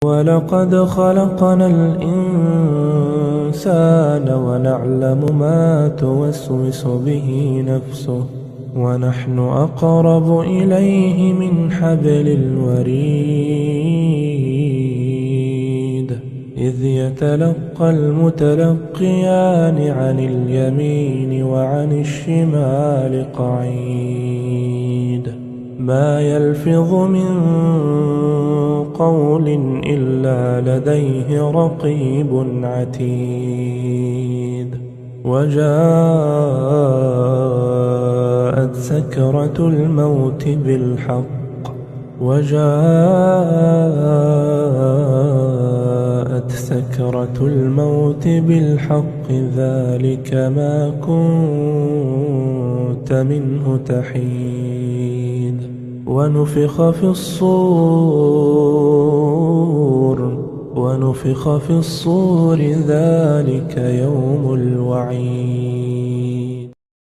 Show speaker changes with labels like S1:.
S1: ولقد خلقنا الإنسان ونعلم ما توسوس به نفسه ونحن أقرب إليه من حبل الوريد إذ يتلقى المتلقيان عن اليمين وعن الشمال قعيد ما يلفظ من قول إلا لديه رقيب عتيد وجاءت سكرة الموت بالحق ذلك ما كنت منه تحيد ونفخ في الصور ذلك يوم الوعيد